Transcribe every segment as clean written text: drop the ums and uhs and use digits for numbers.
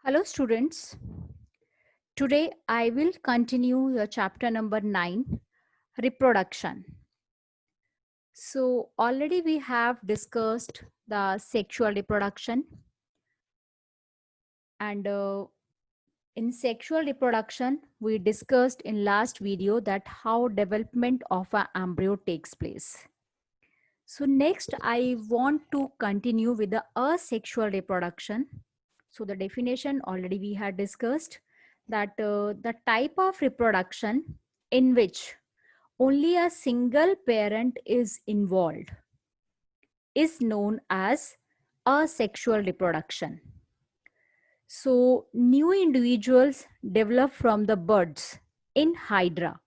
Hello students, today I will continue your chapter number 9, reproduction. So already we have discussed the sexual reproduction, and in sexual reproduction we discussed in last video that how development of an embryo takes place. So next I want to continue with the asexual reproduction. So the definition already we had discussed that the type of reproduction in which only a single parent is involved is known as asexual reproduction. So new individuals develop from the buds in hydra.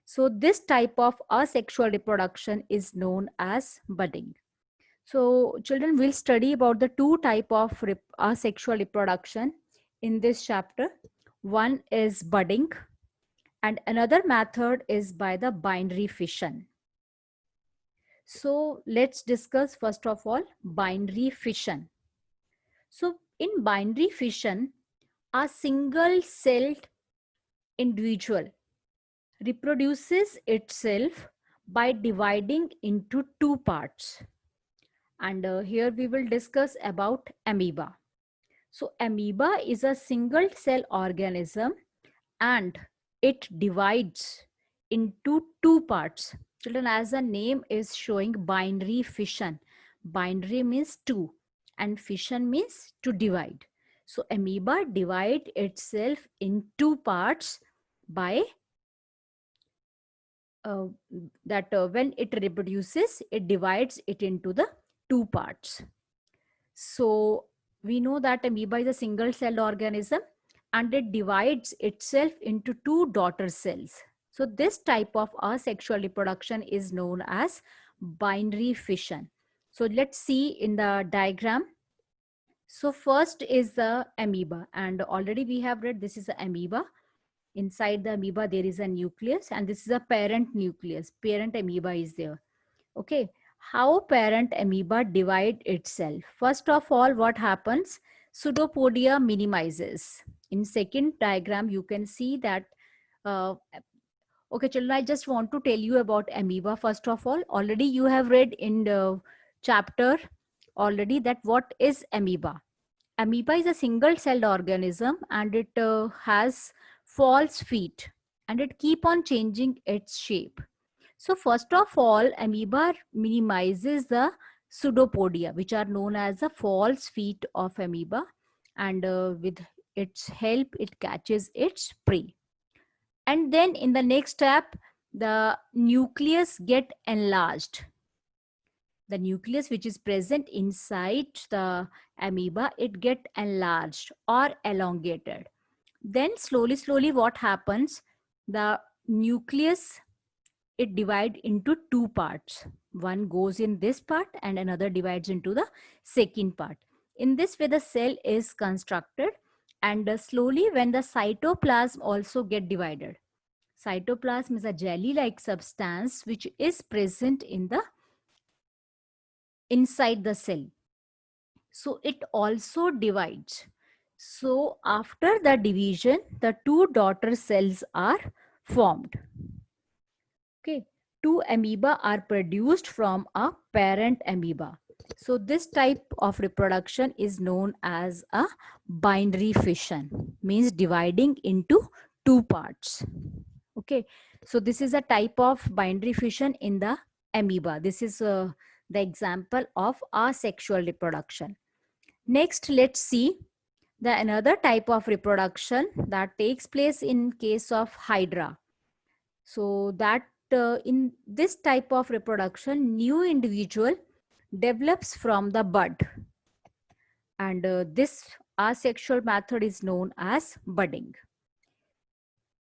So this type of asexual reproduction is known as budding. So children will study about the two type of asexual reproduction in this chapter. One is budding and another method is by the binary fission. So let's discuss first of all binary fission. So in binary fission, a single celled individual reproduces itself by dividing into two parts. And here we will discuss about amoeba. So amoeba is a single cell organism and it divides into two parts. Children, as the name is showing, binary fission. Binary means two and fission means to divide. So amoeba divide itself in two parts by when it reproduces, it divides it into the two parts. So we know that amoeba is a single celled organism and it divides itself into two daughter cells. So this type of asexual reproduction is known as binary fission. So let's see in the diagram. So first is the amoeba, and already we have read this is the amoeba. Inside the amoeba there is a nucleus and this is a parent nucleus. Parent amoeba is there. Okay, how parent amoeba divide itself? First of all, what happens? Pseudopodia minimizes. In second diagram, you can see that. Okay, children, I just want to tell you about amoeba. First of all, already you have read in the chapter already that what is amoeba. Amoeba is a single-celled organism and it has false feet and it keep on changing its shape. So first of all, amoeba minimizes the pseudopodia, which are known as the false feet of amoeba, and with its help, it catches its prey. And then in the next step, the nucleus get enlarged. The nucleus which is present inside the amoeba, it get enlarged or elongated. Then slowly what happens? The nucleus, it divide into two parts. One goes in this part and another divides into the second part. In this way the cell is constructed, and slowly when the cytoplasm also get divided. Cytoplasm is a jelly like substance which is present in the inside the cell. So it also divides. So after the division, the two daughter cells are formed. Okay, two amoeba are produced from a parent amoeba. So this type of reproduction is known as a binary fission, means dividing into two parts. Okay, so this is a type of binary fission in the amoeba. This is the example of asexual reproduction. Next, let's see the another type of reproduction that takes place in case of hydra. So that in this type of reproduction, new individual develops from the bud, and this asexual method is known as budding.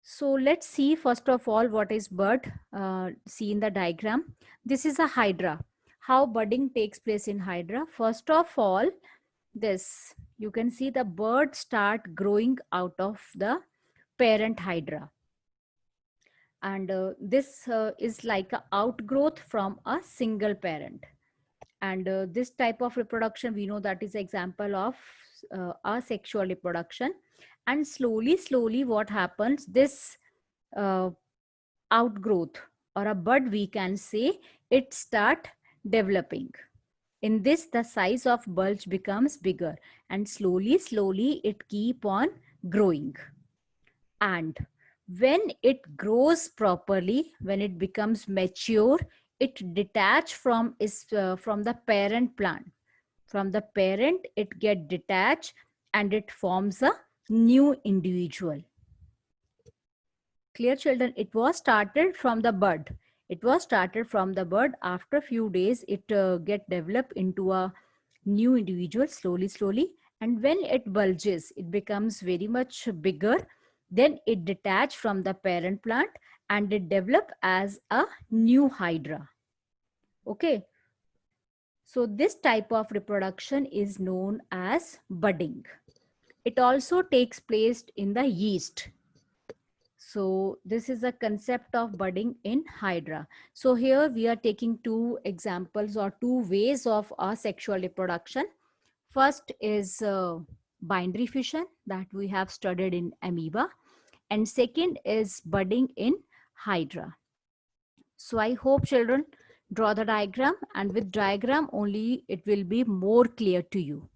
So let's see first of all what is bud. See in the diagram, this is a hydra. How budding takes place in hydra? First of all, this you can see the bird start growing out of the parent hydra, and this is like a outgrowth from a single parent. And this type of reproduction we know that is example of asexual reproduction. And slowly what happens, this outgrowth or a bud, we can say, it start developing. In this, the size of bulge becomes bigger, and slowly it keep on growing. And when it grows properly, when it becomes mature, it detach from the parent plant. From the parent, it get detached and it forms a new individual. Clear, children? It was started from the bud. It was started from the bud. After a few days, it get developed into a new individual slowly. And when it bulges, it becomes very much bigger. Then it detach from the parent plant and it develop as a new hydra. Okay. So this type of reproduction is known as budding. It also takes place in the yeast. So this is a concept of budding in hydra. So here we are taking two examples or two ways of asexual reproduction. First is binary fission that we have studied in amoeba, and second is budding in hydra. So I hope children draw the diagram, and with diagram only it will be more clear to you.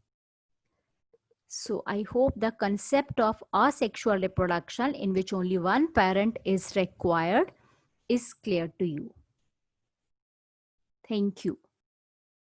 So I hope the concept of asexual reproduction, in which only one parent is required, is clear to you. Thank you.